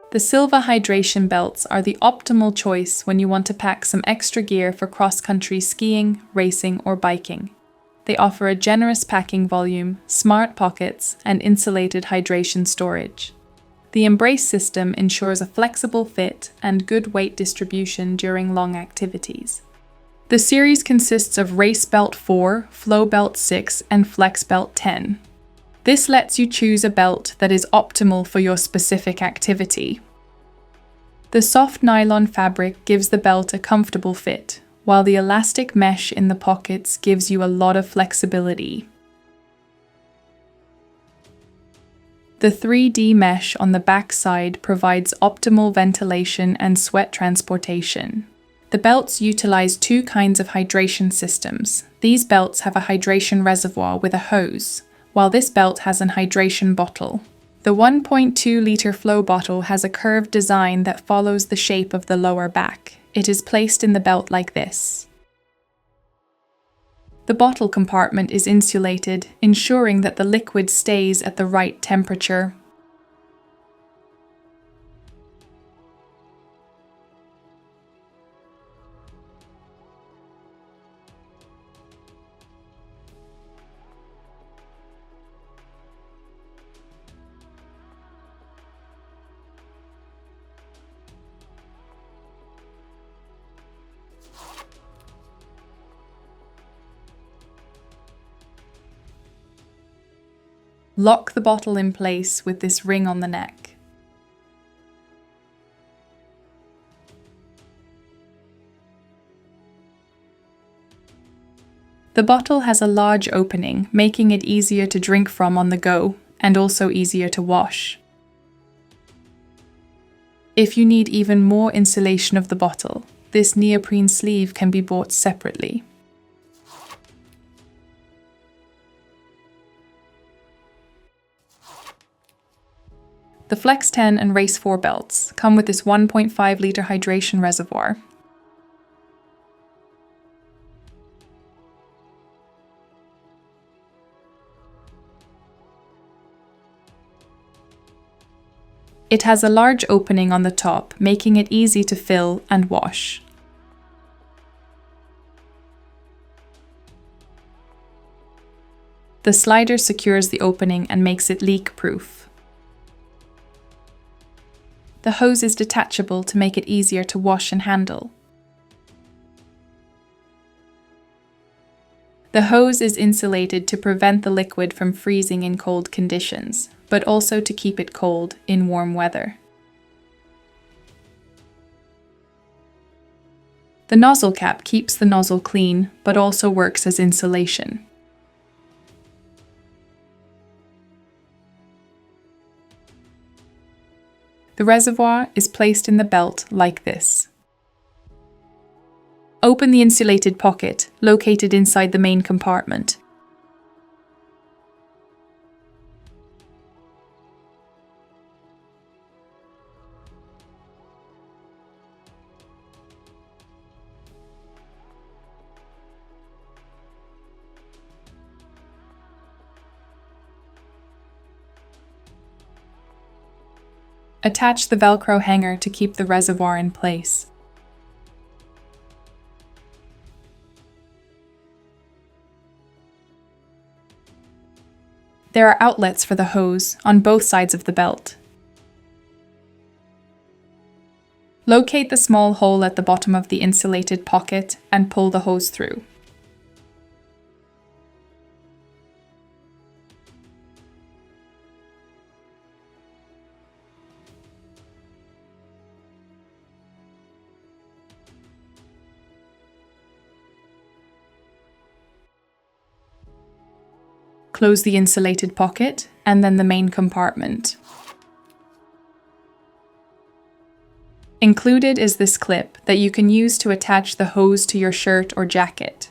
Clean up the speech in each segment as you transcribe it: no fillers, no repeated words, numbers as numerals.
The Silva Hydration belts are the optimal choice when you want to pack some extra gear for cross-country skiing, racing, or biking. They offer a generous packing volume, smart pockets, and insulated hydration storage. The Embrace system ensures a flexible fit and good weight distribution during long activities. The series consists of Race Belt 4, Flow Belt 6, and Flex Belt 10. This lets you choose a belt that is optimal for your specific activity. The soft nylon fabric gives the belt a comfortable fit, while the elastic mesh in the pockets gives you a lot of flexibility. The 3D mesh on the back side provides optimal ventilation and sweat transportation. The belts utilize two kinds of hydration systems. These belts have a hydration reservoir with a hose, while this belt has an hydration bottle. The 1.2-liter flow bottle has a curved design that follows the shape of the lower back. It is placed in the belt like this. The bottle compartment is insulated, ensuring that the liquid stays at the right temperature. Lock the bottle in place with this ring on the neck. The bottle has a large opening, making it easier to drink from on the go, and also easier to wash. If you need even more insulation of the bottle, this neoprene sleeve can be bought separately. The Flex 10 and Race 4 belts come with this 1.5-liter hydration reservoir. It has a large opening on the top, making it easy to fill and wash. The slider secures the opening and makes it leak-proof. The hose is detachable to make it easier to wash and handle. The hose is insulated to prevent the liquid from freezing in cold conditions, but also to keep it cold in warm weather. The nozzle cap keeps the nozzle clean, but also works as insulation. The reservoir is placed in the belt like this. Open the insulated pocket, located inside the main compartment. Attach the Velcro hanger to keep the reservoir in place. There are outlets for the hose on both sides of the belt. Locate the small hole at the bottom of the insulated pocket and pull the hose through. Close the insulated pocket and then the main compartment. Included is this clip that you can use to attach the hose to your shirt or jacket.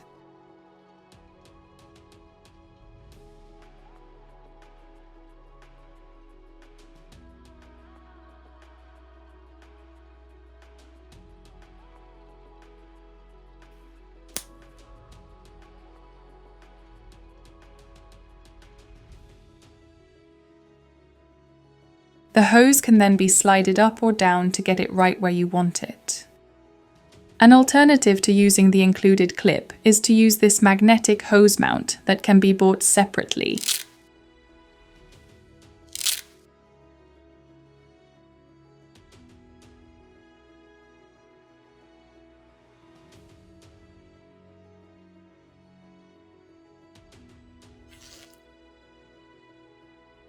The hose can then be slided up or down to get it right where you want it. An alternative to using the included clip is to use this magnetic hose mount that can be bought separately.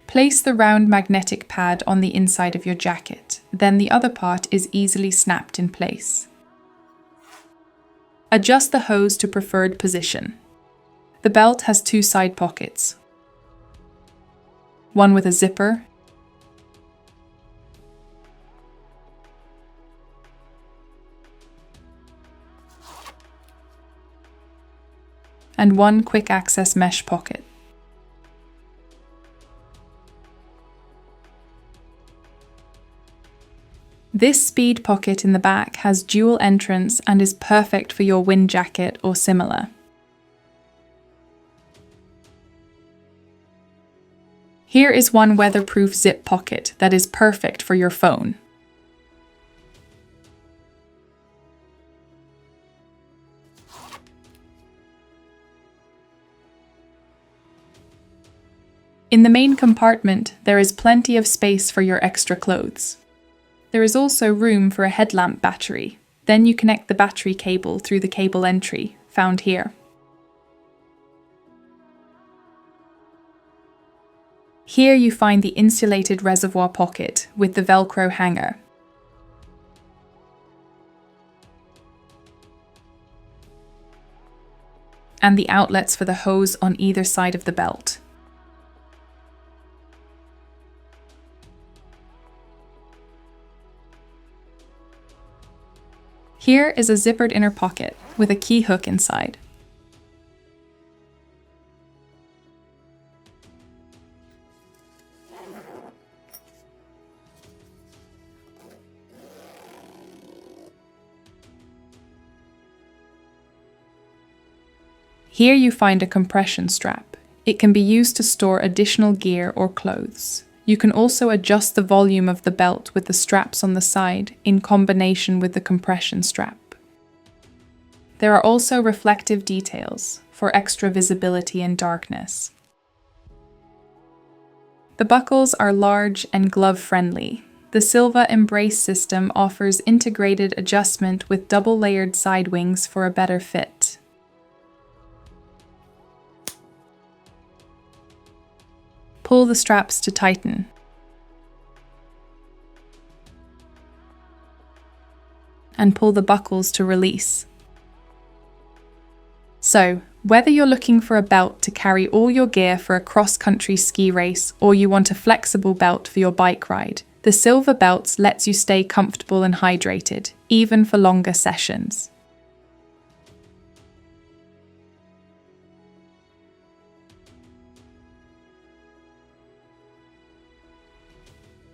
Place the round magnetic pad on the inside of your jacket, then the other part is easily snapped in place. Adjust the hose to preferred position. The belt has two side pockets, one with a zipper and one quick access mesh pocket. This speed pocket in the back has dual entrance and is perfect for your wind jacket or similar. Here is one weatherproof zip pocket that is perfect for your phone. In the main compartment, there is plenty of space for your extra clothes. There is also room for a headlamp battery. Then you connect the battery cable through the cable entry, found here. Here you find the insulated reservoir pocket with the Velcro hanger. And the outlets for the hose on either side of the belt. Here is a zippered inner pocket with a key hook inside. Here you find a compression strap. It can be used to store additional gear or clothes. You can also adjust the volume of the belt with the straps on the side in combination with the compression strap. There are also reflective details for extra visibility in darkness. The buckles are large and glove-friendly. The Silva Embrace system offers integrated adjustment with double-layered side wings for a better fit. Pull the straps to tighten. And pull the buckles to release. So, whether you're looking for a belt to carry all your gear for a cross-country ski race or you want a flexible belt for your bike ride, the Silva Belts lets you stay comfortable and hydrated, even for longer sessions.